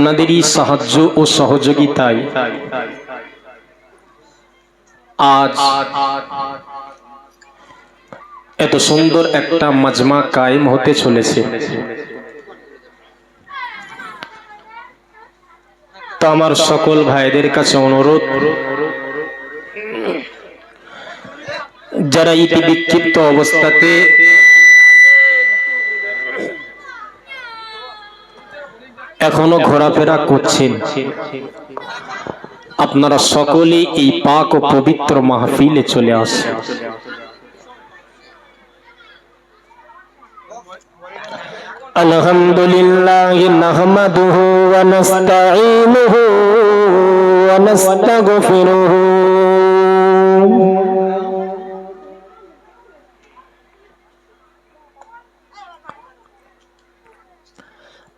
আপনাদেরই সাহায্য ও সহযোগিতায় আজ এত সুন্দর একটা মাজমা কায়েম হতে চলেছে। তো আমার সকল ভাইদের কাছে অনুরোধ, যারা ইতি বিক্ষিপ্ত অবস্থাতে এখনো ঘোরাফেরা করছেন, আপনারা সকলে এই পাক ও পবিত্র মাহফিলে চলে আসেন। আলহামদুলিল্লাহ নাহমাদুহু ওয়া নাস্তাঈনুহু ওয়া নাস্তাগফিরুহু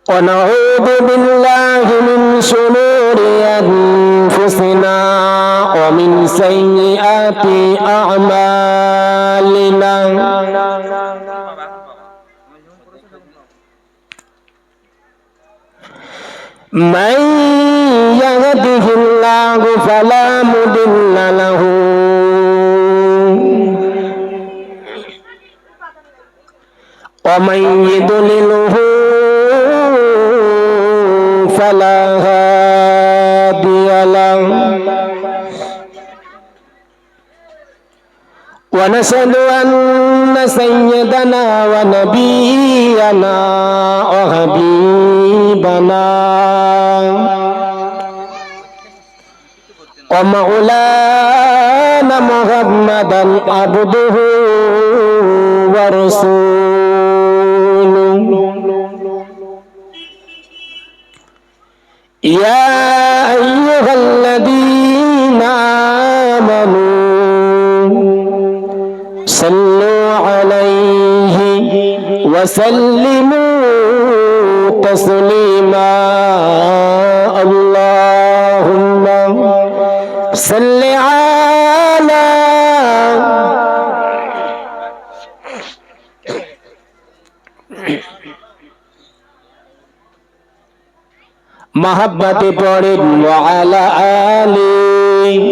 ওয়া নাউযু বিল্লাহি মিন শুরুরি আনফুসিনা ওয়া মিন সাইয়্যাতি আ'মালিনা। من يهده الله فلا مضل له ومن يضلله فلا هادي له ونشهد أن سيدنا ونبينا وحبيبنا ومولانا محمدا عبده ورسوله. يا أيها الذين آمنوا صلوا عليه وسلموا تسليما. اللهم صل على محبت پڑھیں وعلى آله.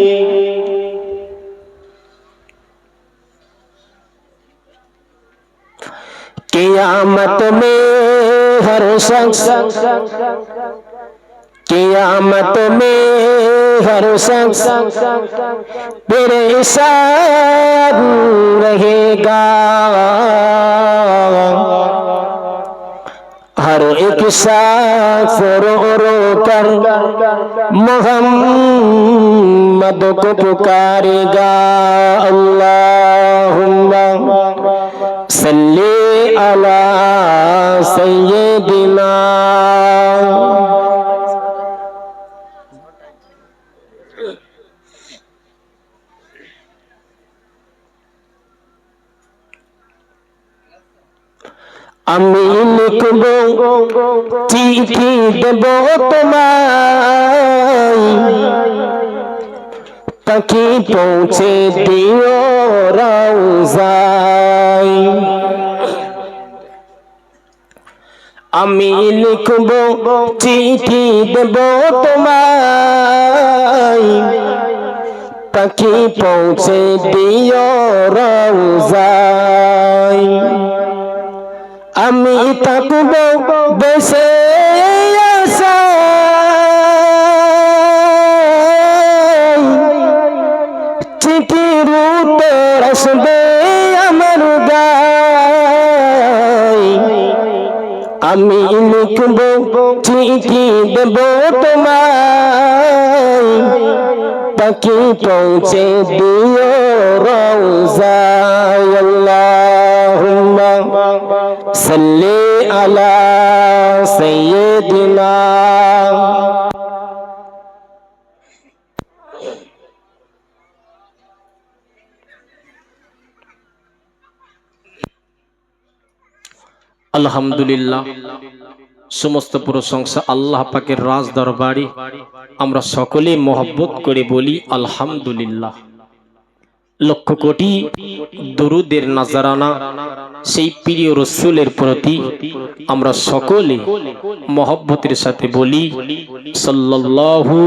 قیامت میں ہر شخص قیامت میں ہر شخص پریشان رہے گا. ہر ایک شخص رو رو کر محمد کو پکارے گا. اللہم صلی علی سیدنا. আমি লিখব চিঠি দেব তোমায়, পাখি পৌঁছে দিও রওজায়. আমি লিখব চিঠি দেব তোমায়, পাখি পৌঁছে দিও রওজায়. আমি থাকব বেঁচে আশায়, চিঠির উত্তর আসবে আমার গায়. আমি লিখব চিঠি দেব তোমায়, পাখি পৌঁছে দিও রওজায়. আল্লাহুম্মা সাল্লি আলা সাইয়্যিদিনা. আলহামদুলিল্লাহ, সমস্ত প্রশংসা আল্লাহ পাকের রাজ দরবারে। আমরা সকলে মহব্বত করে বলি আলহামদুলিল্লাহ। লক্ষ কোটি দরুদের নাজারানা সেই প্রিয় রাসূলের প্রতি আমরা সকলে মহব্বতের সাথে বলি সাল্লাল্লাহু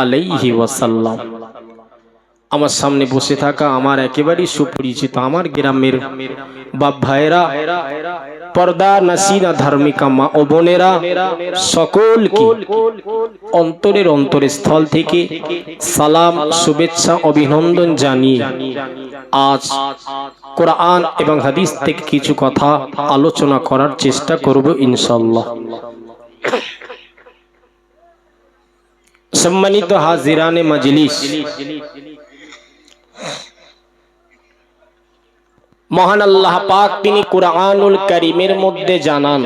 আলাইহি ওয়াসাল্লাম। আমার সামনে বসে থাকা আমার একেবারেই সুপরিচিত আমার গ্রামের বাপ ভাইরা, পর্দা নাসিনা ধার্মিকা মা ও বোনেরা, সকলকে অন্তরের অন্তরস্থল থেকে সালাম, শুভেচ্ছা, অভিনন্দন জানিয়ে আজ কোরআন এবং হাদিস থেকে কিছু কথা আলোচনা করার চেষ্টা করব ইনশাআল্লাহ। সম্মানিত হাজিরানে মজলিস, মহান আল্লাহ পাক তিনি কুরআনুল কারীমের মধ্যে জানান,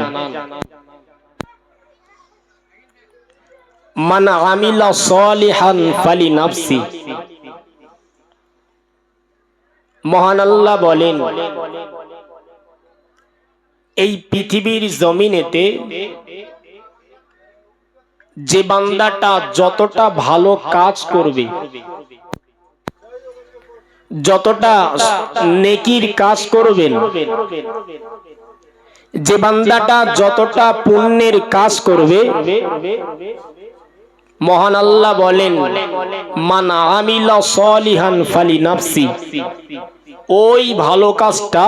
মান আমিলা সালিহান ফালিনাফসি। মহান আল্লাহ বলেন, এই পৃথিবীর জমিনেতে যে বান্দাটা যতটা ভালো কাজ করবে, যতটা নেকির কাজ করবেন, যে বান্দাটা যতটা পুণ্যের কাজ করবে, মহান আল্লাহ বলেন মান আমিলা সালিহান ফালিনাফসি, ওই ভালো কাজটা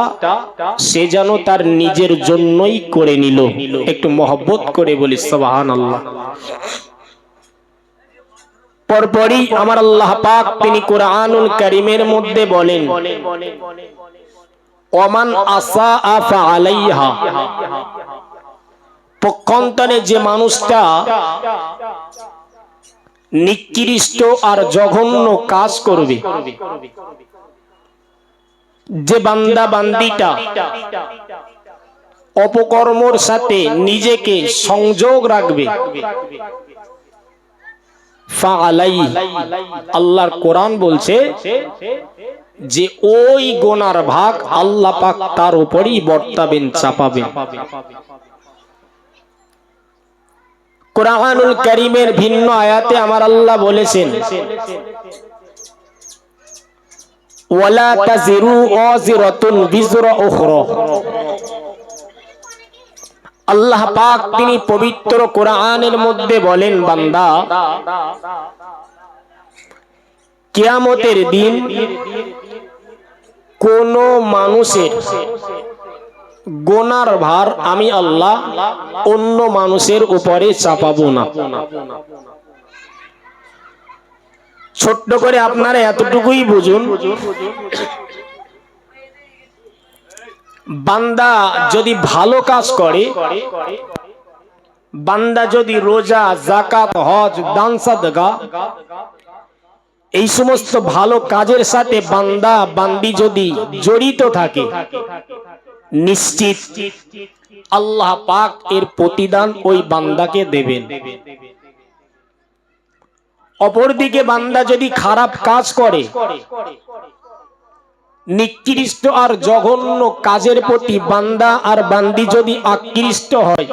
সে যেন তার নিজের জন্যই করে নিল। একটু মহব্বত করে বলি সুবহানাল্লাহ। পরপরই আমার আল্লাহ পাক তিনি কুরআনুল কারীমের মধ্যে বলেন, ওমান আসা ফাআলাইহা, পক্ষান্তরে যে মানুষটা নিকৃষ্ট আর জঘন্য কাজ করবে, যে বান্দা বান্দিটা অপকর্মর সাথে নিজেকে সংযোগ রাখবে, আল্লাহর কোরআন বলছে যে ওই গুনার ভাগ আল্লাহ পাক তার উপরই বর্তাবেন, চাপাবেন। কুরআনুল কারীমের ভিন্ন আয়াতে আমার আল্লাহ বলেছেন, ওয়ালা তাজিরু ওয়াজিরাতুন বিজরা উখরা। আল্লাহ পাক তিনি পবিত্র কোরআনের মধ্যে বলেন, বান্দা কিয়ামতের দিন কোন মানুষের গুনার ভার আমি আল্লাহ অন্য মানুষের উপরে চাপাবো না। ছোট্ট করে আপনারা এতটুকুই বুঝুন, বান্দা যদি ভালো কাজ করে, বান্দা যদি রোজা, যাকাত, হজ, দান সাদকা এই সমস্ত ভালো কাজের সাথে বান্দা বান্দি যদি জড়িত থাকে, নিশ্চিত আল্লাহ পাক এর প্রতিদান ওই বান্দাকে দেবেন। অপরদিকে বান্দা যদি খারাপ কাজ করে, নিকৃষ্ট আর জঘন্য কাজের প্রতি বান্দা আর বান্দি যদি আকৃষ্ট হয়,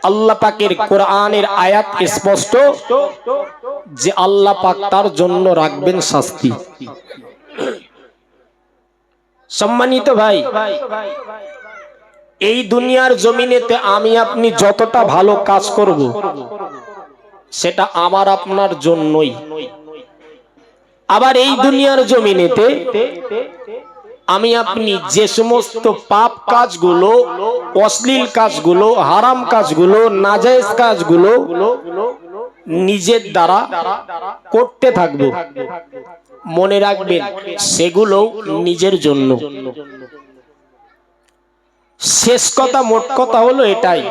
আল্লাহ পাকের কোরআনের আয়াত স্পষ্ট যে আল্লাহ পাক তার জন্য রাখবেন শাস্তি। সম্মানিত ভাই, এই দুনিয়ার জমিনেতে আমি আপনি যতটা ভালো কাজ করব, সেটা আমার আপনার জন্যই। আবার এই দুনিয়ার জমিনেতে আমি আপনি যে সমস্ত পাপ কাজগুলো, অশ্লীল কাজগুলো, হারাম কাজগুলো, নাজায়েজ কাজগুলো নিজের দ্বারা করতে থাকবো, মনে রাখবেন সেগুলো নিজের জন্য। শেষ কথা, মোট কথা হলো এটাই,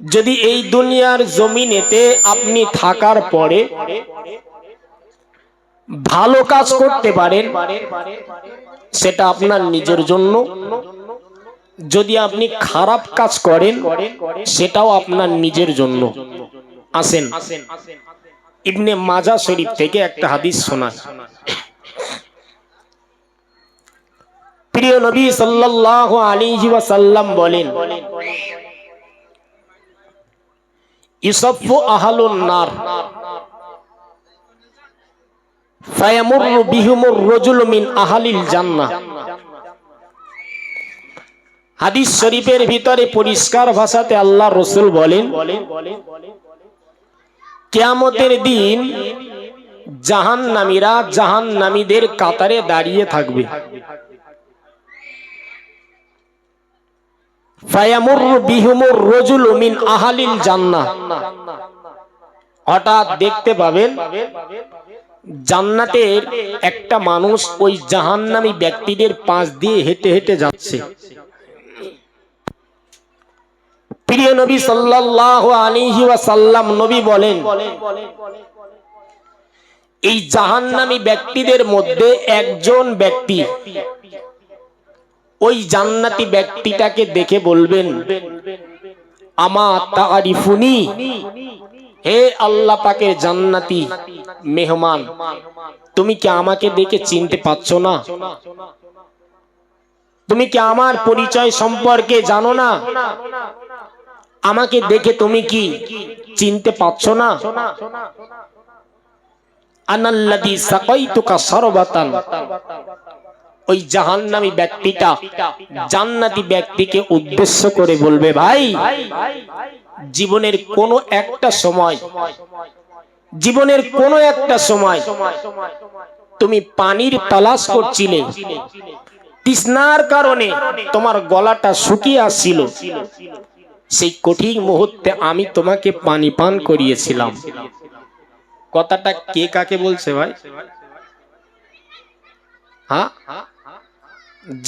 যদি এই দুনিয়ার জমিনেতে আপনি থাকার পরে ভালো কাজ করতে পারেন, সেটা আপনার নিজের জন্য। যদি আপনি খারাপ কাজ করেন, সেটাও আপনার নিজের জন্য। আসেন ইবনে মাজাহ শরীফ থেকে একটা হাদিস শোনায়। প্রিয় নবী সাল্লাল্লাহু আলাইহি ওয়াসাল্লাম বলেন, ইসাফু আহলুন নার, ফায়ামুরু বিহুমুর রাজুলু মিন আহলিল জান্নাহ। হাদিস শরীফের ভিতরে পরিষ্কার ভাষাতে আল্লাহ রাসূল বলেন, কিয়ামতের দিন জাহান্নামীরা জাহান্নামীদের কাতারে দাঁড়িয়ে থাকবে। ফায়ামুরু বিহুমুর রাজুলু মিন আহলিল জান্নাহ। হঠাৎ দেখতে পাবেন জান্নাতের একটা মানুষ ওই জাহান্নামী ব্যক্তিদের পাশ দিয়ে হেঁটে হেঁটে যাচ্ছে। প্রিয় নবী সাল্লাল্লাহু আলাইহি ওয়াসাল্লাম নবী বলেন, এই জাহান্নামী ব্যক্তিদের মধ্যে একজন ব্যক্তি ওই জান্নাতি ব্যক্তিটাকে দেখে বলবেন, আমা তারিফুনি, হে আল্লাহ পাকের জান্নাতি মেহমান, তুমি কি আমাকে দেখে চিনতে পারছো না? তুমি কি আমার পরিচয় সম্পর্কে জানো না? আমাকে দেখে তুমি কি চিনতে পারছো না? আনাল্লাযী সাকাইতুকা শারবাতান। ওই জাহান্নামী ব্যক্তিটা জান্নাতি ব্যক্তিকে উদ্দেশ্য করে বলবে, ভাই, জীবনের কোনো একটা সময় তুমি পানির তালাশ করছিলে, তৃষ্ণার কারণে তোমার গলাটা শুকিয়ে আসছিল, সেই কঠিন মুহূর্তে আমি তোমাকে পানি পান করিয়েছিলাম। কথাটা কে কাকে বলছে ভাই? হ্যাঁ,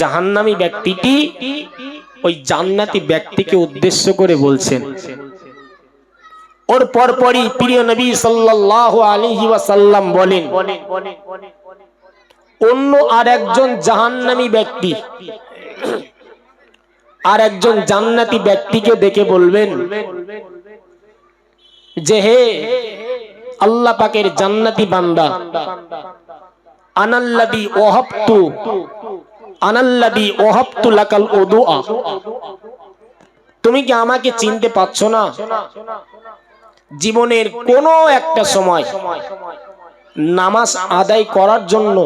জাহান্নামী ব্যক্তিটি ওই জান্নাতি ব্যক্তিকে উদ্দেশ্য করে বলছেন। ওর পরপরই প্রিয় নবী সাল্লাল্লাহু আলাইহি ওয়াসাল্লাম বলেন, অন্য আরেকজন জাহান্নামী ব্যক্তি আর একজন জান্নাতি ব্যক্তিকে দেখে বলবেন যে, হে আল্লাহ পাকের জান্নাতি বান্দা, আনাল্লাযী ওয়াহাবতু লাকাল উদুআ, তুমি কি আমাকে চিনতে পারছো না? জীবনের কোনো একটা সময় নামাজ আদায় করার জন্য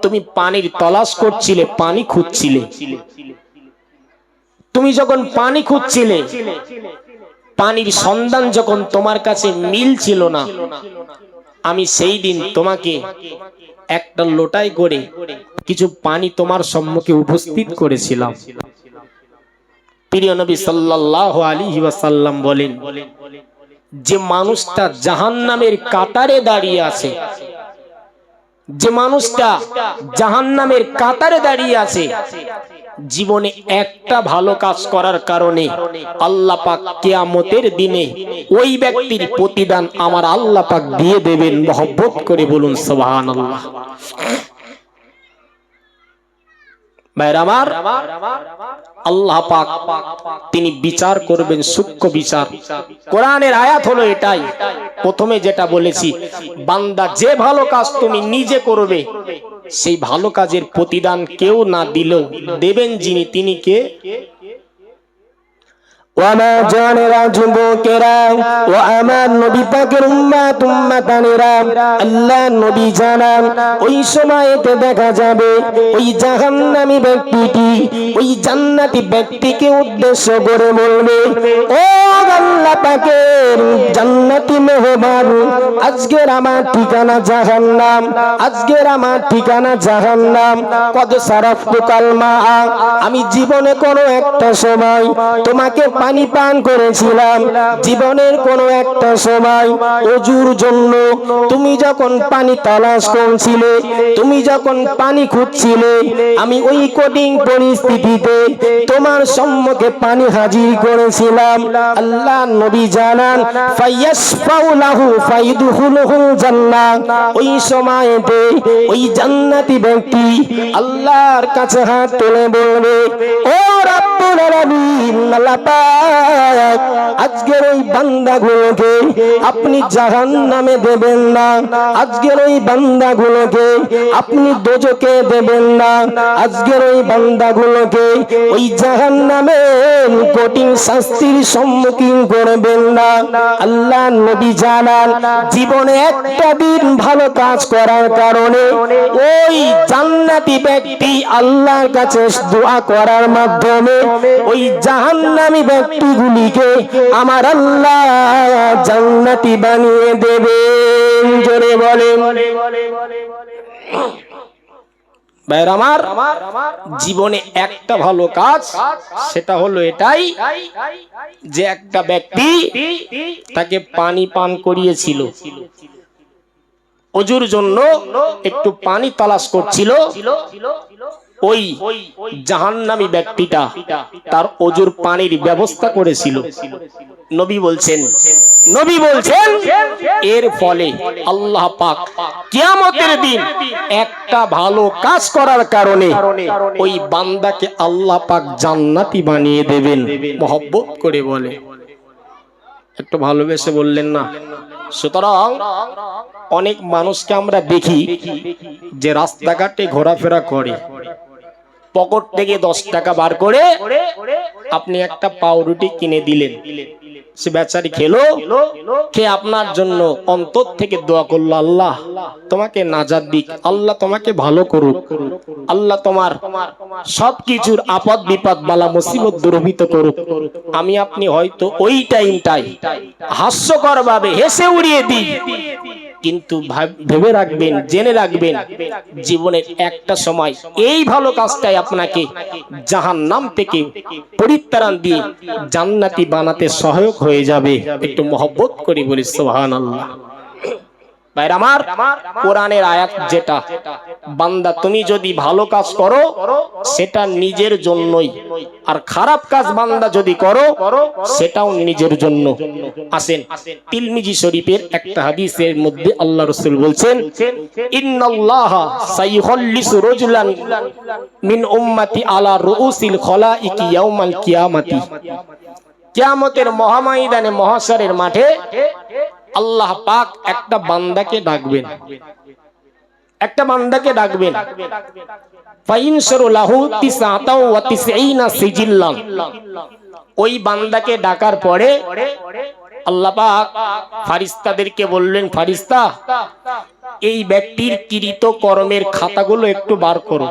তুমি পানির তলাশ করছিলে, পানি খুঁজছিলে। তুমি যখন পানি খুঁজছিলে, পানির সন্ধান যখন তোমার কাছে মিলছিল না, আমি সেই দিন তোমাকে একটা লোটায় করে কিছু পানি তোমার সম্মুখে উপস্থিত করেছিলাম। প্রিয় নবী সাল্লাল্লাহু আলাইহি ওয়াসাল্লাম বলেন, যে মানুষটা জাহান্নামের কাতারে দাঁড়িয়ে আছে, যে মানুষটা জাহান্নামের কাতারে দাঁড়িয়ে আছে, জীবনে একটা ভালো কাজ করার কারণে আল্লাহ পাক কিয়ামতের দিনে ওই ব্যক্তির প্রতিদান আমার আল্লাহ পাক দিয়ে দেবেন। মহব্বত করে বলুন সুবহানাল্লাহ। ভাইরা আমার, আল্লাহ পাক তিনি বিচার করবেন, সূক্ষ্ম বিচার। কোরআনের আয়াত হলো এটাই। প্রথমে যেটা বলেছি, বান্দা যে ভালো কাজ তুমি নিজে করবে, সেই ভালো কাজের প্রতিদান কেউ না দিলেও দেবেন যিনি, তিনি কে? ওয়ামা জানেরা যুবকেরা ও আমার নবী পাকের উম্মাতানেরা, আল্লাহ নবী জানান ওই সময়তে দেখা যাবে ওই জাহান্নামী ব্যক্তিটি ওই জান্নাতি ব্যক্তিকে উদ্দেশ্য করে বলবে, ও আল্লাহ পাকের জান্নাতি মেহমান, আজকের আমার ঠিকানা জাহান্নাম, আজকের আমার ঠিকানা জাহান্নাম। কদ সারাফতু কালমা, আমি জীবনে কোনো একটা সময় তোমাকে পানি পান করেছিলাম, জীবনের কোনো একটা সময় ওযুর জন্য তুমি যখন পানি তালাশ করছিলে, তুমি যখন পানি খুঁজছিলে, আমি ওই কঠিন পরিস্থিতিতে তোমার সম্মুখে পানি হাজির করেছিলাম। আল্লাহ নবী জানান, ফায়াশফাউ লাহু ফায়দখুলুহুল জান্নাহ, ওই সময়তে ওই জান্নাতি ব্যক্তি আল্লাহর কাছে হাত তুলে বলবে, ও রাব্বুল আলামিন, আল্লাহ পাক আজকে আজকের ওই বান্দাগুলোকে আপনি জাহান্নামে দেবেন না, আজকের ওই বান্দাগুলোকে আপনি দোজখে দেবেন না, আজকের ওই বান্দাগুলোকে ওই জাহান্নামের কঠিন শাস্তির সম্মুখীন করবেন না। আল্লাহ নবী জানান জীবনে একটা দিন ভালো কাজ করার কারণে ওই জান্নাতি ব্যক্তি আল্লাহর কাছে দোয়া করার মাধ্যমে ওই জাহান্নামী ব্যক্তিগুলিকে আমার আল্লাহ জান্নাতি বানিয়ে দেবেন। জোরে বলেন। ভাইরা আমার, জীবনে একটা ভালো কাজ, সেটা হলো এটাই যে একটা ব্যক্তি তাকে পানি পান করিয়েছিল, ওজুর জন্য একটু পানি তালাশ করছিল, ওই জাহান্নামী ব্যক্তিটা তার ওজুর পানির ব্যবস্থা করেছিল। নবী বলছেন এর ফলে আল্লাহ পাক কিয়ামতের দিন একটা ভালো কাজ করার কারণে ওই বান্দাকে আল্লাহ পাক জান্নাতি বানিয়ে দেবেন। মহব্বত করে বলে, একটু ভালোবেসে বললেন না। সুতরাং অনেক মানুষকে আমরা দেখি যে রাস্তাঘাটে ঘোরাফেরা করে, পকেট থেকে 10 টাকা বার করে আপনি একটা পাউরুটি কিনে দিলেন, সে বেচারি খেলো, খেয়ে আপনার জন্য অন্তর থেকে দোয়া করলো, আল্লাহ তোমাকে নাজাত দিক, আল্লাহ তোমাকে ভালো করুক, আল্লাহ তোমার সবকিছুর আপদ বিপদ বালা মুসিবত দূরীভূত করুক। আমি আপনি হয়তো ওই টাইমটাই হাস্যকর ভাবে হেসে উড়িয়ে দিই, কিন্তু ভেবে রাখবেন, জেনে রাখবেন, জীবনের একটা সময় এই ভালো কাজটাই আপনাকে জাহান্নাম থেকে পরিত্রাণ দিয়ে জান্নাতি বানাতে সহায়ক হয়ে যাবে। একটু মহব্বত করে বলি সুবহানাল্লাহ। ভাইরা আমার, কোরআনের আয়াত যেটা, বান্দা তুমি যদি ভালো কাজ করো সেটা নিজের জন্যই, আর খারাপ কাজ বান্দা যদি করো সেটাও নিজের জন্য। আসেন তিরমিজি শরীফের একটা হাদিসের মধ্যে আল্লাহ রাসূল বলছেন, ইন্নাল্লাহা সাইয়ুখাল্লিসু রাজুলান মিন উম্মতি আলা রুউসিল খলাইকি ইয়াউমাল কিয়ামাতি। কিয়ামতের মহাময়দানে, মহাশরের মাঠে আল্লাহ পাক একটা বান্দাকে ডাকবেন, একটা বান্দাকে ডাকবেন। ফাইনশরু লাহু তিসআতাও ওয়া তিসঈনা সিজিল্লান। ওই বান্দাকে ডাকার পরে আল্লাহ পাক ফেরেশতাদেরকে বললেন, ফেরেশতা এই ব্যক্তির কৃত কর্মের খাতাগুলো একটু বার করো।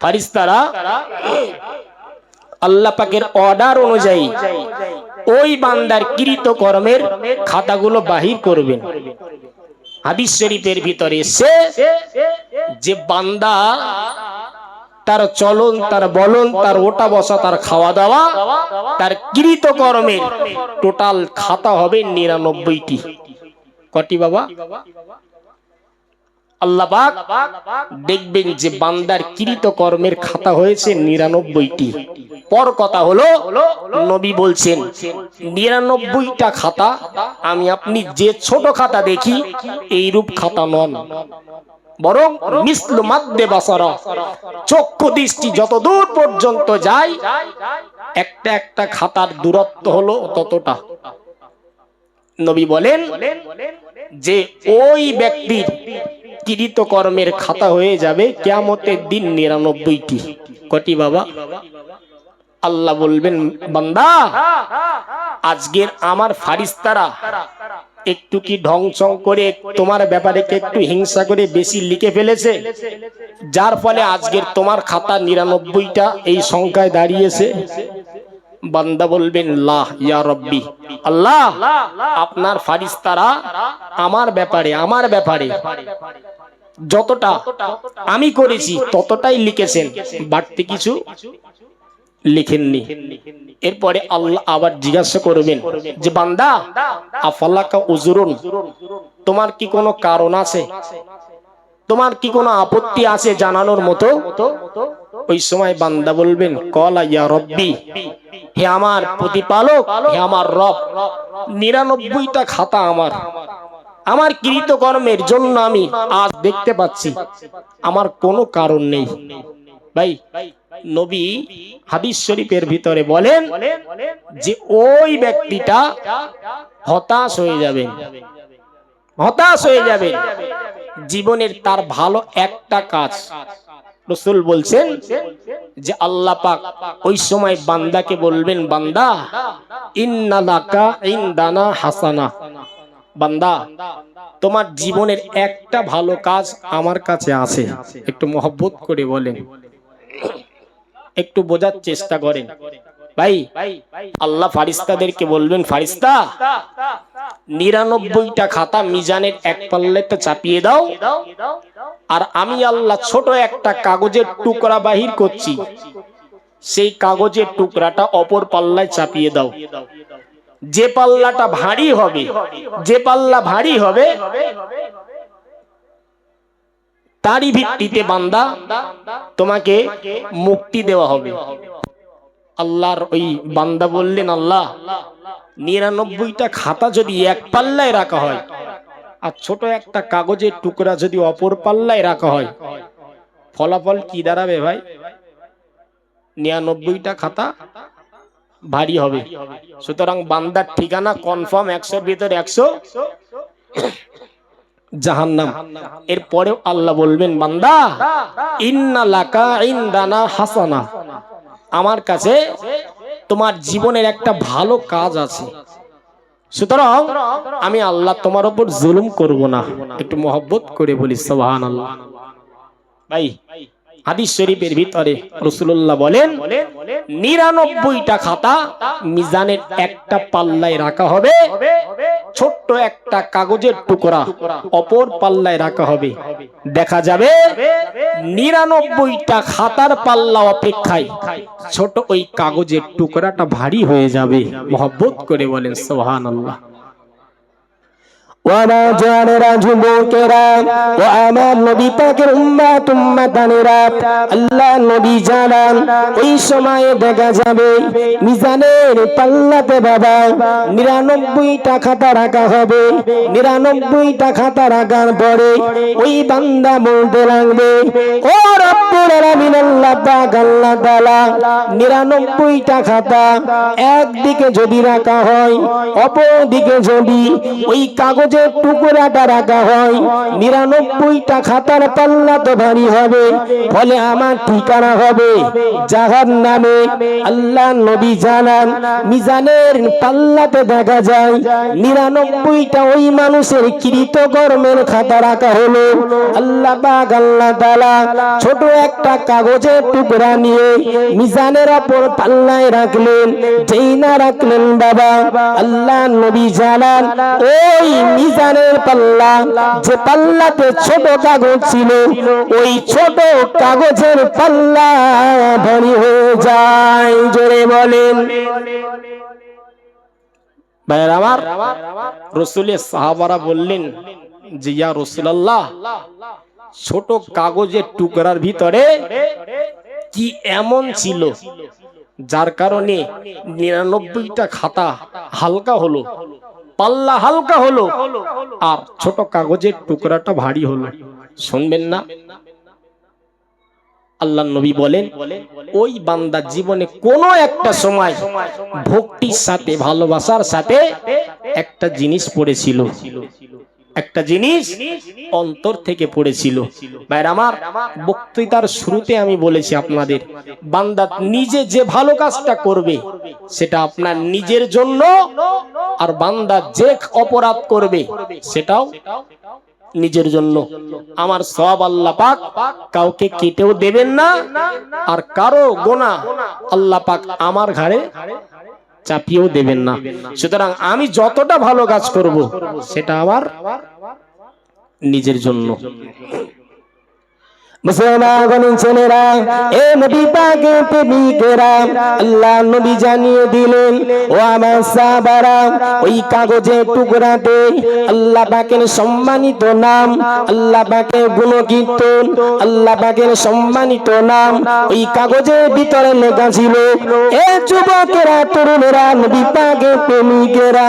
ফেরেশতারা আল্লাহ পাকের অর্ডার অনুযায়ী ওই বান্দার কৃত কর্মের খাতাগুলো বাহির করবেন। হাদিস শরীফের ভিতরে সে যে বান্দা তার চলন, তার বলন, তার ওটা বসা, তার খাওয়া দাওয়া, তার কৃত কর্মের টোটাল খাতা হবে 99টি। কটি বাবা? আল্লাহ পাক দেখবেন যে বান্দার কৃত কর্মের খাতা হয়েছে 99টি। পর কথা হলো, নবী বলছেন 99টা খাতা আমি আপনি যে ছোট খাতা দেখি এইরূপ খাতা নন, বরং মিসলু মাদ্দে বাসারা, চক্ষু দৃষ্টি যত দূর পর্যন্ত যায় একটা একটা খাতার দূরত্ব হলো ততটা। নবী বলেন যে ওই ব্যক্তির কৃত কর্মের খাতা হয়ে যাবে কিয়ামতের দিন 99টি। কটি বাবা? আল্লাহ বলবেন, বান্দা আজকের আমার ফেরেশতারা একটু কি ঢংচং করে তোমার ব্যাপারে একটু হিংসা করে বেশি লিখে ফেলেছে, যার ফলে আজকের তোমার খাতা 99টা এই সংখ্যায় দাঁড়িয়েছে? বান্দা বলবেন, লা ইয়া রব্বি, আল্লাহ আপনার ফেরেশতারা আমার ব্যাপারে যতটা আমি করেছি ততটাই লিখেছেন, বাড়তি কিছু লিখেননি। এরপরে আল্লাহ আবার জিজ্ঞাসা করবেন যে বান্দা আফালাকা উজরুন, তোমার কি কোনো কারণ আছে, তোমার কি কোনো আপত্তি আছে জানানোর মতো? ওই সময় বান্দা বলবেন, কলা ইয়া রব্বি, হে আমার প্রতিপালক, হে আমার রব, 99টা খাতা আমার কৃত কর্মের জন্য আমি আজ দেখতে পাচ্ছি আমার কোনো কারণ নেই। ভাই নবী হাদিস শরীফের ভিতরে বলেন যে ওই ব্যক্তিটা হতাশ হয়ে যাবে, হতাশ হয়ে যাবে জীবনের তার ভালো একটা কাজ। রাসূল বলছেন যে আল্লাহ পাক ওই সময় বান্দাকে বলবেন, বান্দা ইন্নালাকা ইনদানা হাসানা, বান্দা তোমার জীবনের একটা ভালো কাজ আমার কাছে আছে। একটু মহব্বত করে বলেন, একটু বোঝার চেষ্টা করেন ভাই। আল্লাহ ফারিস্তাদেরকে বলবেন, ফারিস্তা 99টা খাতা মিজানের এক পাল্লাতে চাপিয়ে দাও, আর আমি আল্লাহ ছোট একটা কাগজের টুকরা বাহির করছি, সেই কাগজের টুকরাটা অপর পাল্লায় চাপিয়ে দাও। যে পাল্লাটা ভারী হবে, যে পাল্লা ভারী হবে তারই ভিত্তিতে বান্দা তোমাকে মুক্তি দেওয়া হবে। আল্লাহর ওই বান্দা বললেন, আল্লাহ 99টা খাতা যদি এক পাল্লায় রাখা হয় আর ছোট একটা কাগজের টুকরা যদি অপর পাল্লায় রাখা হয়, ফলাফল কি দাঁড়াবে ভাই? 99টা খাতা ভারী হবে। সুতরাং বান্দার ঠিকানা কনফার্ম 100-এর ভিতরে 100 জাহান্নাম। এরপরেও আল্লাহ বলবেন, বান্দা ইন্নালাকা ইনদানা হাসানা, আমার কাছে তোমার জীবনের একটা ভালো কাজ আছে, সুতরাং আমি আল্লাহ তোমার উপর জুলুম করব না। একটু মহব্বত করে বলি সুবহানাল্লাহ। ভাই হাদিস শরীফের ভিতরে রাসূলুল্লাহ বলেন 99টা খাতা মিজানের একটা পাল্লায় রাখা হবে, ছোট্ট একটা কাগজের টুকরা অপর পাল্লায় রাখা হবে। দেখা যাবে 99টা খাতার পাল্লা অপেক্ষায় ছোট ওই কাগজের টুকরাটা ভারী হয়ে যাবে। মহব্বত করে বলেন সুবহানাল্লাহ। ওয়ানা জানেরা যুবকেরা ও আমার নবী পাকের উম্মাতানেরা, আল্লাহ নবী জানান ওই সময়ে দেখা যাবে মিজানের পাল্লাতে বাবা 99টা খাতা রাখা হবে। 99টা খাতা রাখার পরে ওই বান্দা বলতে লাগবে, ও রব্বুল আলামিন, আল্লাহ পাক আল্লাহ তাআলা 99টা খাতা একদিকে যদি রাখা হয়, অপর দিকে যদি ওই কাগজ টুকরাটা রাখা হয়, 99টা খাতার পাল্লা তো ভারী হবে, ফলে আমার ঠিকানা হবে জাহান্নামে। আল্লাহ নবী জানান মিজানের পাল্লাতে দেখা যায় 99টা ওই মানুষের কৃতকর্মের খাতা রাখা হলো। আল্লাহ পাক আল্লাহ তাআলা ছোট একটা কাগজের টুকরা নিয়ে মিজানের উপর পাল্লায় রাখলেন। যেই না রাখলেন বাবা, আল্লাহ নবী জানান ওই মিজানের পাল্লা, যে পাল্লাতে ছোট কাগজ ছিল, ওই ছোট কাগজের পাল্লা ভারী হয়ে যায়। জোরে বলেন ভাইরা আমার। রাসূলের সাহাবারা বললেন যে ইয়া রাসূলুল্লাহ, ছোট কাগজের টুকরার ভিতরে কি এমন ছিল যার কারণে 99টা খাতা হালকা হলো, পাল্লা হালকা হলো, আর ছোট কাগজের টুকরাটা ভারী হলো? শুনবেন না? আল্লাহ নবী বলেন ওই বান্দা জীবনে কোনো একটা সময় ভক্তির সাথে ভালোবাসার সাথে একটা জিনিস পড়েছিল, একটা জিনিস অন্তর থেকে পড়েছিল। ভাইরা আমার, বক্তৃতার শুরুতে আমি বলেছি আপনাদের, বান্দা নিজে যে ভালো কাজটা করবে সেটা আপনার নিজের জন্য, আর বান্দা যে অপরাধ করবে সেটাও নিজের জন্য। আমার সওয়াব আল্লাহ পাক কাউকে কেটেও দেবেন না, আর কারো গুনাহ আল্লাহ পাক আমার ঘাড়ে চাপিয়েও দেবেন না। সুতরাং আমি যতটা ভালো কাজ করব সেটা আমার নিজের জন্য। মুসলমান ছেলেরা, এ নবী পাকের প্রেমিকেরা, আল্লাহ নবী জানিয়ে দিলেন ও আমার সাহাবারা, ওই কাগজের টুকরাতে আল্লাহ পাকের সম্মানিত নাম, আল্লাহ পাকের গুণকীর্তন, আল্লাহ পাকের সম্মানিত নাম ওই কাগজের ভিতরে লেখা ছিল। এ যুবকেরা, তরুণেরা, নবী পাকের প্রেমিকেরা,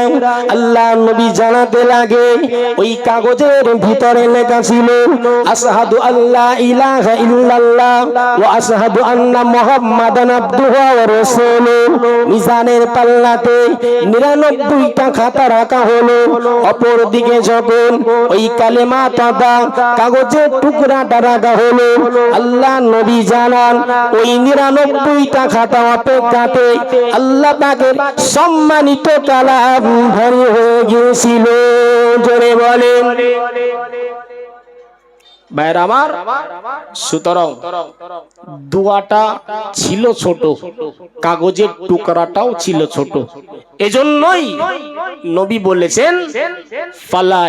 আল্লাহ নবী জানাতে লাগে ওই কাগজের ভিতরে লেখা ছিল আশহাদু আল্লাহ ইলাহা ইলাহা ইল্লাল্লাহ ওয়া আশহাদু আন্না মুহাম্মাদান আবদুহু ওয়া রাসূলুহু। মিজানের পাল্লাতে 99টা খাতা রাখা হলো, অপর দিকে যখন ওই কালেমা পাতা কাগজের টুকরাটা রাখা হলো, আল্লাহ নবী জানান ওই 99টা খাতা অপেক্ষাতে আল্লাহ পাকের সম্মানিত কালাম ভারী হয়ে গিয়েছিল। জোরে বলেন ভাইরা আমার। সুতরাং দোয়াটা ছিল ছোট, কাগজের টুকরাটাও ছিল ছোট, এজন্যই নবী বলেছেন ফালা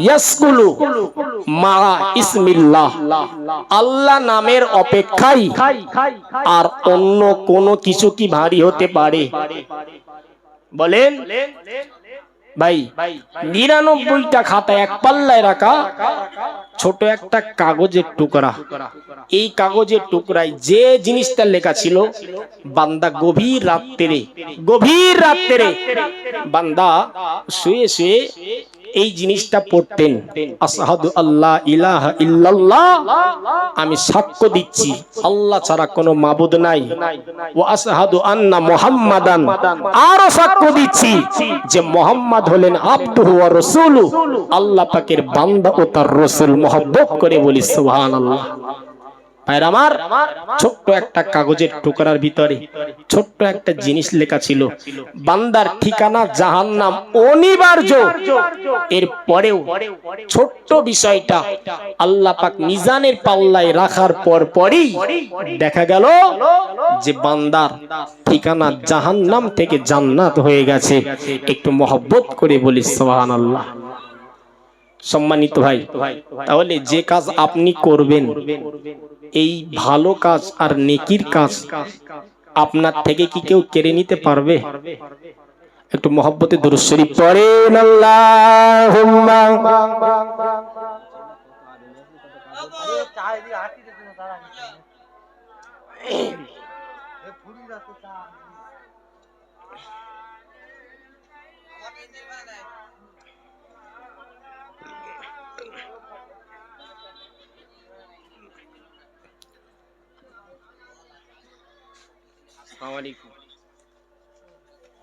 ইয়াসকুলু মা ইসমিল্লাহ, আল্লাহ নামের অপেক্ষায় আর অন্য কোনো কিছু কি ভারী হতে পারে? বলেন ভাই, 99টা খাতা এক পাল্লায় রাখা ছোট একটা কাগজের টুকরা, এই কাগজের টুকরায় যে জিনিসটা লেখা ছিল, বান্দা গভীর রাত্রে বান্দা শুয়ে শুয়ে এই জিনিসটা পড়তেন, আশহাদু আল্লাহ ইলাহা ইল্লাল্লাহ, আমি সাক্ষ্য দিচ্ছি আল্লাহ ছাড়া কোনো মাবুদ নাই, ওয়া আশহাদু আন্না মুহাম্মাদান, আরো সাক্ষ্য দিচ্ছি যে মুহাম্মদ হলেন আবদুহু ওয়া রাসূলুহু, আল্লাহ পাকের বান্দা ও তার রাসূল। মহব্বত করে বলি সুবহানাল্লাহ। ভাইরা আমার, ছোট্ট একটা কাগজের টুকরার ভিতরে ছোট্ট একটা জিনিস লেখা ছিল, বান্দার ঠিকানা জাহান্নাম অনিবার্য। এর পরেও ছোট্ট বিষয়টা আল্লাহ পাক মিজানের পাল্লায় রাখার পরই দেখা গেল যে বান্দার ঠিকানা জাহান্নাম থেকে জান্নাত হয়ে গেছে। একটু মহব্বত করে বলি সুবহানাল্লাহ। সম্মানিত ভাই, তাহলে যে কাজ আপনি করবেন, এই ভালো কাজ আর নেকির কাজ আপনার থেকে কি কেউ কেড়ে নিতে পারবে? একটু মহব্বতে দুরূদ শরীফ পড়েন। আল্লাহুম্মা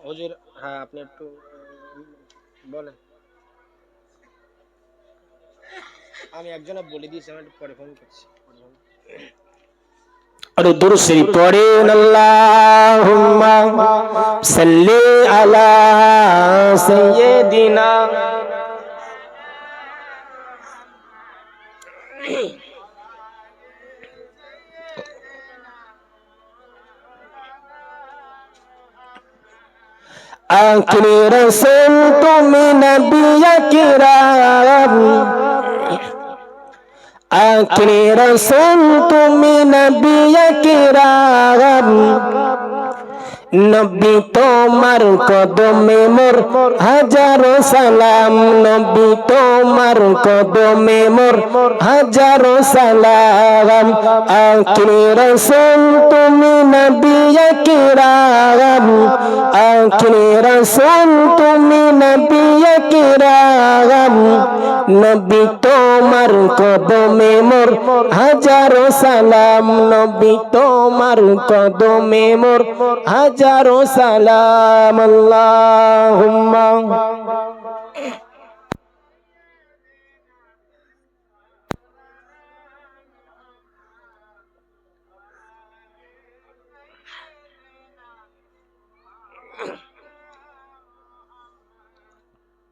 হুজুর, হ্যাঁ আপনি একটু বলেন। আমি একজনে বলে দিয়েছি, আমি একটু পরে ফোন করছি। আরে দুরূদ শরীফ পড়েন। আল্লাহুম্মা সাল্লি আলা সাইয়্যিদিনা आखिरी रसूल तुम नबी किराम, आखिरी रसूल तुम नबी किराम, नबी तोमार कदमे मोर हजारो सलाम, नबी तोमार कदमे मोर हजारो सलाम, आखिरी रसूल तुम नबी किराम, आखिरी रसूल तुम नबी किराम, नबी तोमार कदमे मोर हजारो सलाम, नबी तोमार कदमे मोर हजारो सलाम। अल्लाहुम्मा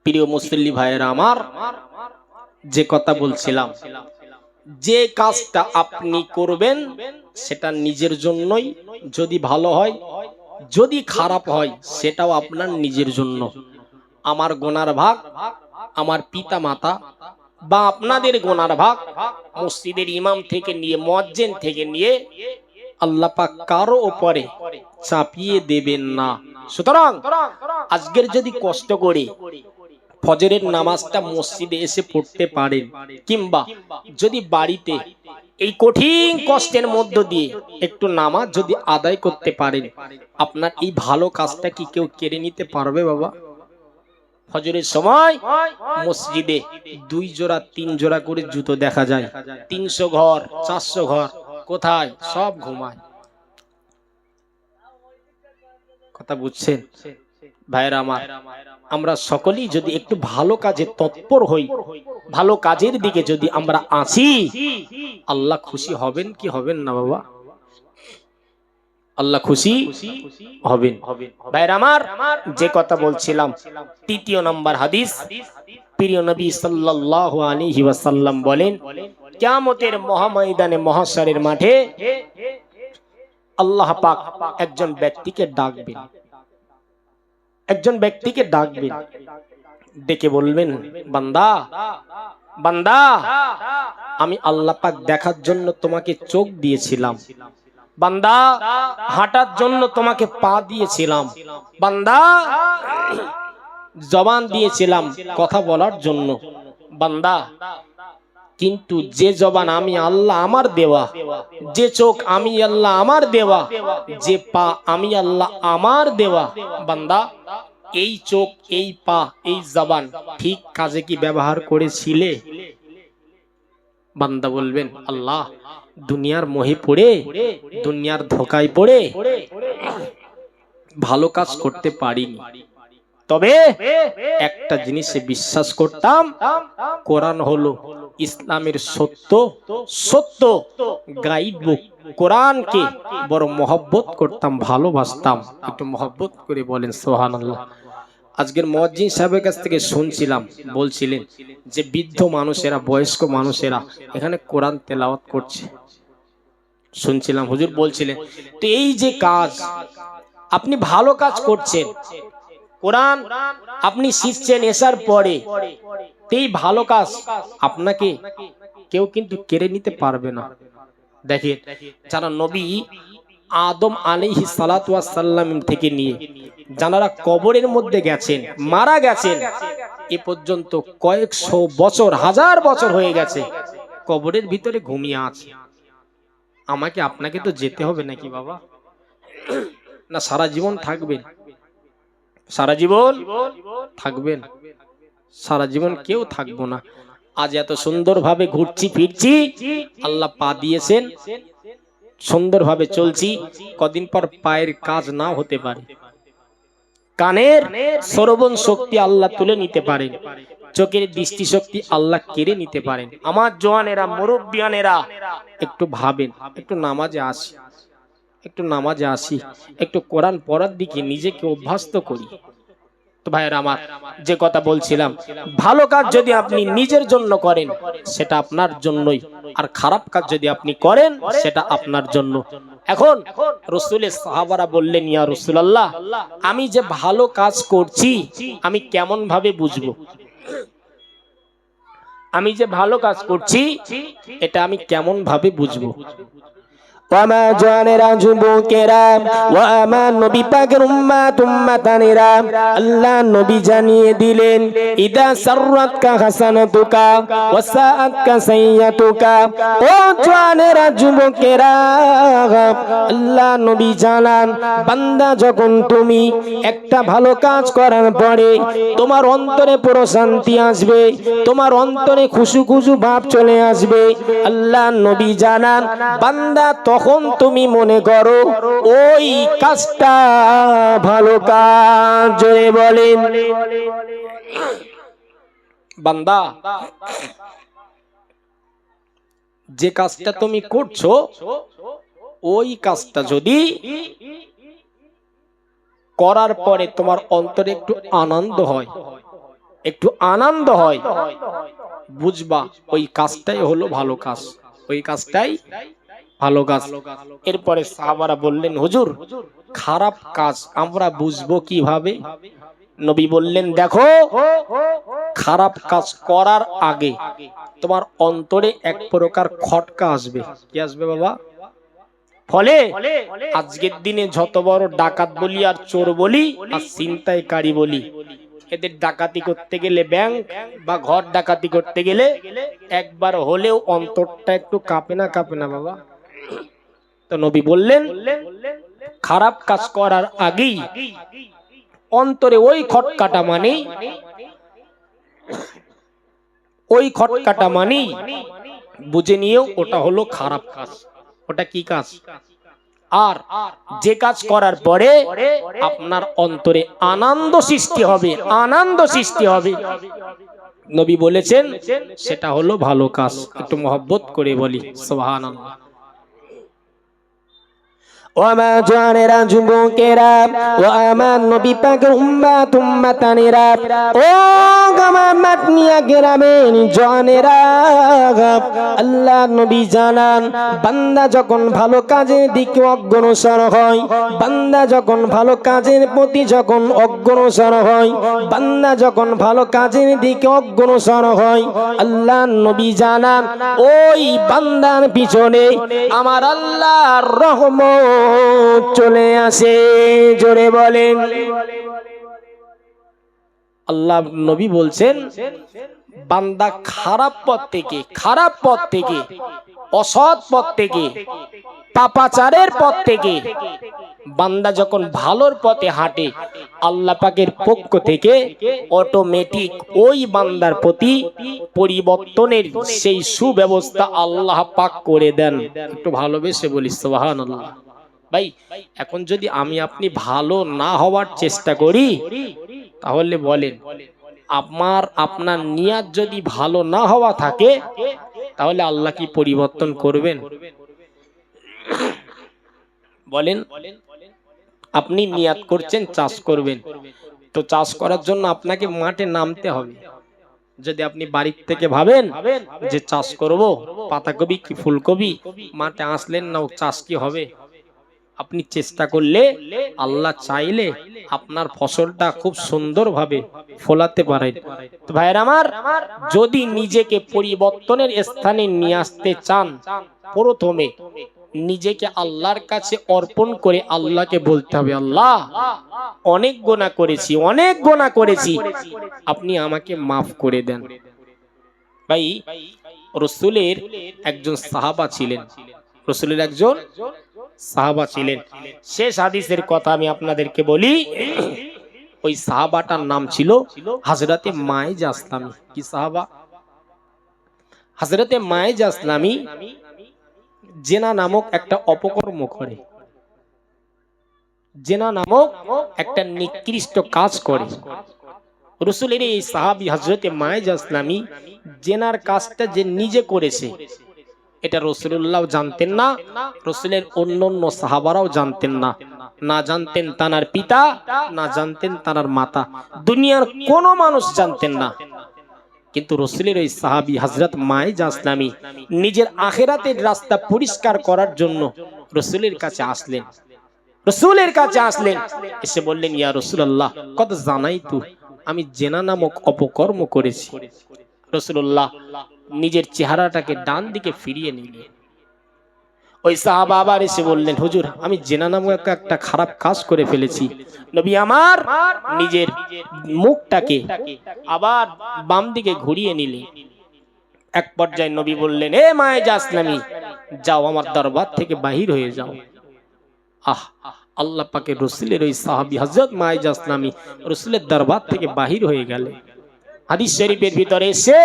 প্রিয় মুসল্লি ভাইয়েরা আমার, যে কথা বলছিলাম, যে কাজটা আপনি করবেন সেটা নিজের জন্যই, যদি ভালো হয়, যদি খারাপ হয় সেটাও আপনার নিজের জন্য। আমার গুনার ভাগ আমার পিতা মাতা বা আপনাদের গুনার ভাগ মসজিদের ইমাম থেকে নিয়ে মুয়াজ্জিন থেকে নিয়ে আল্লাহ পাক কারো উপরে চাপিয়ে দেবেন না। সুতরাং আজকের যদি কষ্ট করে ফজরের নামাজটা মসজিদে এসে পড়তে পারেন, কিংবা যদি বাড়িতে এই কঠিন কষ্টের মধ্য দিয়ে একটু নামাজ যদি আদায় করতে পারেন, আপনার এই ভালো কাজটা কি কেউ কেড়ে নিতে পারবে বাবা? ফজরের সময় মসজিদে 2 জোড়া 3 জোড়া করে জুতো দেখা যায়। 300 ঘর 400 ঘর কোথায় সব ঘুমায়। কথা বুঝছেন ভাইরা আমার? আমরা সকলেই যদি একটু ভালো কাজে তৎপর হই, ভালো কাজের দিকে যদি আমরা আসি, আল্লাহ খুশি হবেন কি হবেন না বাবা? আল্লাহ খুশি হবেন। ভাইরা আমার, যে কথা বলছিলাম, 3 নম্বর হাদিস, প্রিয় নবী সাল্লাল্লাহু আলাইহি ওয়াসাল্লাম বলেন, কিয়ামতের মহাময়দানে, মহাশরের মাঠে আল্লাহ পাক একজন ব্যক্তিকে ডাকবেন, একজন ব্যক্তিকে ডাকবেন, ডেকে বলবেন, বান্দা বান্দা, আমি আল্লাহ পাক দেখার জন্য তোমাকে চোখ দিয়েছিলাম, বান্দা হাঁটার জন্য তোমাকে পা দিয়েছিলাম, বান্দা জবান দিয়েছিলাম কথা বলার জন্য, বান্দা কিন্তু যে জবান আমি আল্লাহ আমার দেওয়া, যে চোখ আমি আল্লাহ আমার দেওয়া, যে পা আমি আল্লাহ আমার দেওয়া, বান্দা এই চোখ, এই পা, এই জবান ঠিক কাজে কি ব্যবহার করেছিলে? বান্দা বলবেন, আল্লাহ দুনিয়ার মোহে পড়ে, দুনিয়ার ধোকায় পড়ে ভালো কাজ করতে পারিনি, তবে একটা জিনিসে বিশ্বাস করতাম, কোরআন হলো ইসলামের সত্য সত্য গাইড বুক। কোরআনকে বড় মহব্বত করতাম, ভালোবাসতাম। একটু মহব্বত করে বলেন সুবহানাল্লাহ। আজকের মুয়াজ্জিন সাহেবের কাছ থেকে শুনছিলাম, বলছিলেন যে বৃদ্ধ মানুষেরা, বয়স্ক মানুষেরা এখানে কোরআন তেলাওয়াত করছে, শুনছিলাম হুজুর বলছিলেন। তো এই যে কাজ, আপনি ভালো কাজ করছেন, কোরআন আপনি শিখছেন, এসার পরে এই ভালো কাজ আপনাকে কেউ কিন্তু কেড়ে নিতে পারবে না। দেখেন, যারা নবী আদম আলাইহিস সালাতু ওয়াস সালাম থেকে নিয়ে যারা কবরের মধ্যে গেছেন, মারা গেছেন, এ পর্যন্ত কয়েকশো বছর, হাজার বছর হয়ে গেছে, কবরের ভিতরে ঘুমিয়ে আছে। আমাকে আপনাকে তো যেতে হবে নাকি বাবা? না সারা জীবন থাকবেন? সারা জীবন থাকবেন? সারা জীবন কেউ থাকবো না। আজ এত সুন্দরভাবে ঘুরছি ফিরছি, আল্লাহ পা দিয়েছেন, সুন্দরভাবে চলছি, কদিন পর পায়ের কাজ না হতে পারে, কানের শ্রবণ শক্তি আল্লাহ তুলে নিতে পারেন, চোখের দৃষ্টি শক্তি আল্লাহ কেড়ে নিতে পারেন। আমার জওয়ানেরা, মুরব্বিয়ানেরা একটু ভাবেন, একটু নামাজে আসি, একটু নামাজে আসি, একটু কোরআন পড়ার দিকে নিজেকে অভ্যস্ত করি। তো ভাইয়েরা আমার, যে কথা বলছিলাম, ভালো কাজ যদি আপনি নিজের জন্য করেন সেটা আপনার জন্যই, আর খারাপ কাজ যদি আপনি করেন সেটা আপনার জন্য। এখন রাসূলের সাহাবারা বললেন, ইয়া রাসূলুল্লাহ, আমি যে ভালো কাজ করছি আমি কেমন ভাবে বুঝবো? আমি যে ভালো কাজ করছি এটা আমি কেমন ভাবে বুঝবো? ওয়ামা জানেরা যুবকেরা, ওয়া আমার নবী পাকের উম্মাত উম্মাতানেরা, আল্লাহ নবী জানিয়ে দিলেন, ইদা সাররাতকা হাসানাতুকা ওয়া সাআতকা সাইয়্যাতুকা। ও জানেরা যুবকেরা, আল্লাহ নবী জানান, বান্দা যখন তুমি একটা ভালো কাজ করার পরে তোমার অন্তরে প্রশান্তি আসবে, তোমার অন্তরে খুশু খুশু ভাব চলে আসবে, আল্লাহ নবী জানান, বান্দা তখন তুমি মনে করো ওই কাজটা ভালো কাজ। জোরে বলেন বান্দা, যে কাজটা তুমি করছো ওই কাজটা যদি করার পরে তোমার অন্তরে একটু আনন্দ হয়, একটু আনন্দ হয়, বুঝবা ওই কাজটাই হলো ভালো কাজ, ওই কাজটাই ভালো কাজ। এরপরে সাহাবারা বললেন, হুজুর খারাপ কাজ আমরা বুঝবো কিভাবে? নবী বললেন, দেখো খারাপ কাজ করার আগে তোমার অন্তরে এক প্রকার খটকা আসবে। কি আসবে বাবা? ফলে আজকের দিনে যত বড় ডাকাত বলি আর চোর বলি আর ছিনতাইকারী বলি, এদের ডাকাতি করতে গেলে, ব্যাংক বা ঘর ডাকাতি করতে গেলে একবার হলেও অন্তরটা একটু কাঁপে না, কাঁপে না বাবা? তো নবী বললেন, খারাপ কাজ করার আগেই অন্তরে ওই খটকাটা, মানে ওই খটকাটা মানেই বুঝে নিয়েও ওটা হলো খারাপ কাজ। ওটা কি কাজ? আর যে কাজ করার পরে আপনার অন্তরে আনন্দ সৃষ্টি হবে, আনন্দ সৃষ্টি হবে, নবী বলেছেন সেটা হলো ভালো কাজ। একটু মহব্বত করে বলি সুবহানাল্লাহ। ও আমার জওয়ানেরা, যুবকেরা, ও আমার নবী পাকের উম্মত উম্মতানেরা, ও আমার মাতনিয়া গ্রামের জওয়ানেরা, আল্লাহ নবী জানান বান্দা যখন ভালো কাজের দিকে অগ্রসর হয়, বান্দা যখন ভালো কাজের প্রতি যখন অগ্রসর হয়, বান্দা যখন ভালো কাজের দিকে অগ্রসর হয়, আল্লাহ নবী জানান ওই বান্দার পিছনে আমার আল্লাহর রহমত চলে আসে। জোরে বলেন। আল্লাহ নবী বলছেন বান্দা খারাপ পথ থেকে, খারাপ পথ থেকে, অসৎ পথ থেকে, পাপাচারের পথ থেকে বান্দা যখন ভালোর পথে হাঁটে, আল্লাহ পাকের পক্ষ থেকে অটোমেটিক ওই বান্দার প্রতি পরিবর্তনের সেই সুব্যবস্থা আল্লাহ পাক করে দেন। একটু ভালোবেসে বলি সুবহানাল্লাহ। ভাই, এখন যদি আমি আপনি ভালো না হওয়ার চেষ্টা করি, তাহলে বলেন আপনার নিয়ত যদি ভালো না হওয়া থাকে, তাহলে আল্লাহ কি পরিবর্তন করবেন? বলেন। আপনি নিয়ত করছেন চাষ করবেন, তো চাষ করার জন্য আপনাকে মাঠে নামতে হবে। যদি আপনি বাড়ির থেকে ভাবেন যে চাষ করব, পাতাকপি কি ফুলকপি, মাঠে আসলেন না, চাষ কি হবে? আপনি চেষ্টা করলে, আল্লাহ চাইলে আপনার ফসলটা খুব সুন্দরভাবে ফলাতে পারেন। তো ভাইরা আমার, যদি নিজেকে পরিবর্তনের স্থানে নিয়ে আসতে চান, প্রথমে নিজেকে আল্লাহর কাছে অর্পণ করে আল্লাহকে বলতে হবে, আল্লাহ অনেক গুনাহ করেছি, অনেক গুনাহ করেছি, আপনি আমাকে মাফ করে দেন। ভাই, রাসূলের একজন সাহাবা ছিলেন, রাসূলের একজন সাহাবা ছিলেন। শেষ হাদিসের কথা আমি আপনাদেরকে বলি। ওই সাহাবাটার নাম ছিল হযরতে মায়েজা আসলামী। কি সাহাবা? হযরতে মায়েজা আসলামী জেনা নামক একটা অপকর্ম করে, জেনা নামক একটা নিকৃষ্ট কাজ করে। রাসূলের এই সাহাবী হযরতে মায়েজা আসলামী জেনার কাজটা যে নিজে করেছে, এটা রাসূলুল্লাহ জানতেন না, রাসূলের অন্যান্য সাহাবারাও জানতেন না। না জানতেন তানার পিতা, না জানতেন তানার মাতা, দুনিয়ার কোনো মানুষ জানতেন না। কিন্তু রাসূলের ওই সাহাবী হযরত মায়েজা আসলামী নিজের আখিরাতের রাস্তা পরিষ্কার করার জন্য রাসূলের কাছে আসলেন। রাসূলের কাছে আসলেন, এসে বললেন, ইয়া রাসূলুল্লাহ, কত জানাইতু, আমি জেনা নামক অপকর্ম করেছি। রাসূলুল্লাহ নিজের চেহারাটাকে ডান দিকে ফিরিয়ে নিলেন। ওই সাহাবা আবার এসে বললেন, হুজুর, আমি জেনা নামক একটা খারাপ কাজ করে ফেলেছি। নবী আমার নিজের মুখটাকে আবার বাম দিকে ঘুরিয়ে নিলেন। এক পর্যায়ে নবী বললেন, এ মায়েজা আসলামী, যাও, আমার দরবার থেকে বাহির হয়ে যাও। আল্লাহ পাকের রাসূলের ওই সাহাবী হযরত মায়েজা আসলামী রাসূলের দরবার থেকে বাহির হয়ে গেলেন। হাদিস শরীফের ভিতরে এসে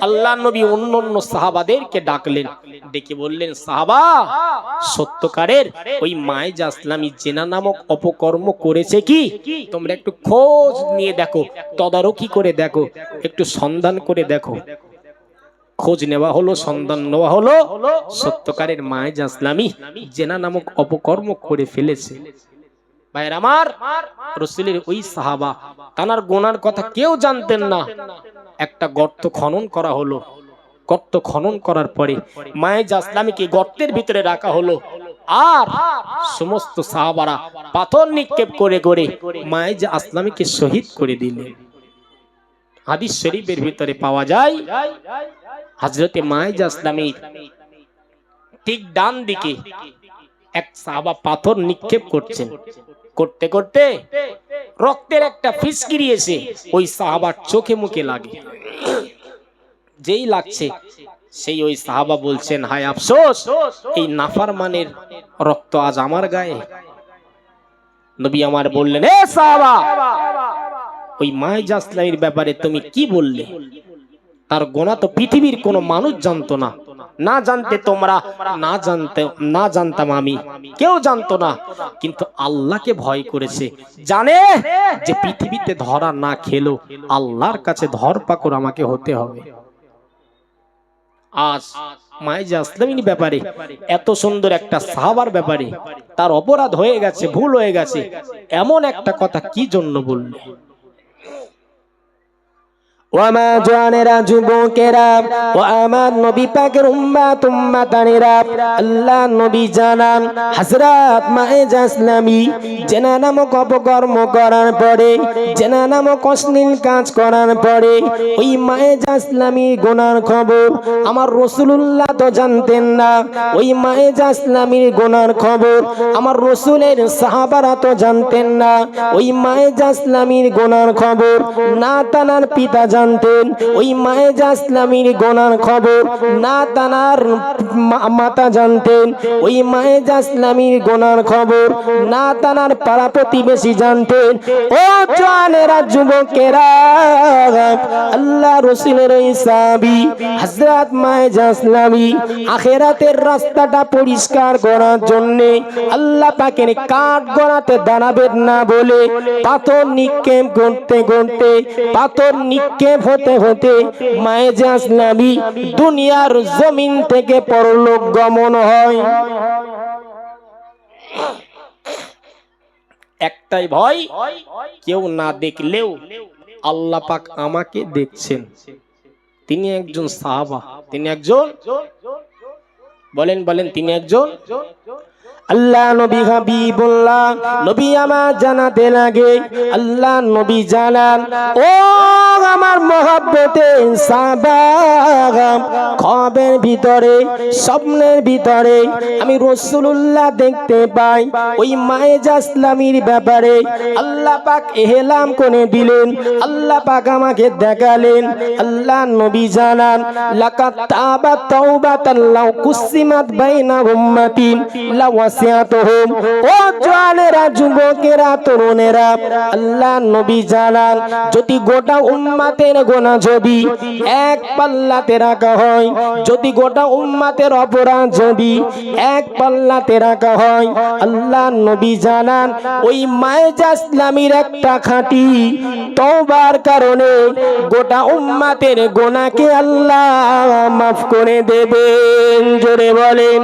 আল্লাহ নবী অন্যান্য সাহাবাদেরকে ডাকলেন, ডেকে বললেন, সাহাবা, সত্যকারের ওই মায়েজা আসলামী জেনা নামক অপকর্ম করেছে কি? তোমরা একটু খোঁজ নিয়ে দেখো, তদারকি করে দেখো, একটু সন্ধান করে দেখো। খোঁজ নেওয়া হলো, সন্ধান নেওয়া হলো, সত্যকারের মায়েজা আসলামী জেনা নামক অপকর্ম করে ফেলেছে। ভাইয়ের আমার, রাসূলের ওই সাহাবা, তানার গুনার কথা কেউ জানতেন না। একটা গর্ত খনন করা হলো। গর্ত খনন করার পরে মায়েজা আসলামীকে গর্তের ভিতরে রাখা হলো, আর সমস্ত সাহাবারা পাথর নিক্ষেপ করে করে মায়েজা আসলামীকে শহীদ করে দিলেন। হাদিস শরীফের ভিতরে পাওয়া যায়, হযরতে মায়েজা আসলামীর ঠিক ডান দিকে এক সাহাবা পাথর নিক্ষেপ করছেন। করতে করতে রক্তের একটা ফিসকিরি এসে ওই সাহাবার চোখে মুখে লাগে। যেই লাগছে, সেই ওই সাহাবা বলছেন, হায় আফসোস, এই নাফরমানের রক্ত আজ আমার গায়ে। নবী আমার বললেন, এ সাহাবা, ওই মায়েজা আসলামীর ব্যাপারে তুমি কি বললে? তার গোনা তো পৃথিবীর কোনো মানুষ জানতো না। না জানতে তোমরা, না জানতাম আমি, কেউ জানতো না, কিন্তু আল্লাহকে ভয় করেছে। জানে যে পৃথিবীতে ধরা না খেলো আল্লাহর কাছে ধরপাকড় আমাকে হতে হবে। আজ মায়েজা আসলামীর ব্যাপারে, এত সুন্দর একটা সাহাবার ব্যাপারে তার অপরাধ হয়ে গেছে, ভুল হয়ে গেছে, এমন একটা কথা কি জন্য বললে? ওয়ামা জানেরা যুবকেরা ও আমার নবী পাকের উম্মাতানেরা, আল্লাহ নবী জানান হযরত মায়েজা আসলামী জেনা নামক অপকর্ম করার পরে, জেনা নামক অশ্লীল কাজ করার পরে ওই মায়েজা আসলামীর গুনার খবর আমার রাসূলুল্লাহ তো জানতেন না। ওই মায়েজা আসলামীর গুনার খবর আমার রাসূলের সাহাবারা তো জানতেন না। ওই মায়েজা আসলামীর গুনার খবর না তানার পিতা জানতেন। ওই মায়েজা আসলামীর গুনার খবর না তানার মাতা জানতেন। ওই মায়েজা আসলামীর গুনার খবর না তানার পাড়া প্রতিবেশী জানতেন। ও জানেরা যুবকেরা, আল্লাহ রাসূলের ওই সাহাবী হযরত মায়েজা আসলামী আখিরাতের রাস্তাটা পরিষ্কার করার জন্য আল্লাহ পাকের কাঠ গড়াতে দাঁড়াবেন না বলে পাথর নিক্ষেপ করতে করতে, পাথর নিক্ষেপ হতে হতে মায়েজা আসলামী দুনিয়ার জমিন থেকে পরলোক গমন হয়। একটাই ভয়, কেউ না দেখলেও আল্লাহ পাক আমাকে দেখছেন। তিনি একজন সাহাবা, তিনি একজন, বলেন বলেন, তিনি একজন আল্লাহ নবী হাবিবুল্লাহ। নবী আমার জানাতে লাগে, আল্লাহ নবী জানান, ও আমার মহব্বতে সাহাবা, খ্বাবের ভিতরে, স্বপ্নের ভিতরে আমি রাসূলুল্লাহ দেখতে পাই। ওই মায়েজা আসলামীর ব্যাপারে আল্লাহ পাক এহলাম করে দিলেন, আল্লাহ পাক আমাকে দেখালেন। আল্লাহ নবী জানান, লাকাত তাবা তাওবাতান লাউ কুসিমাত বাইনা উম্মাতিন লাওয়াসিয়াতুহুম। ও জওয়ানেরা, যুবকেরা, তরুণেরা, আল্লাহ নবী জানান, যদি গোটা উম্মতের গোনা যদি এক পাল্লাতে রাখা হয়, যদি গোটা উম্মতের অপরাধ যদি এক পাল্লাতে রাখা হয়, আল্লাহ নবী জানান ওই মায়েজা আসলামীর একটা খাঁটি তওবার কারণে গোটা উম্মতের গোনাকে আল্লাহ মাফ করে দেবেন। জোরে বলেন।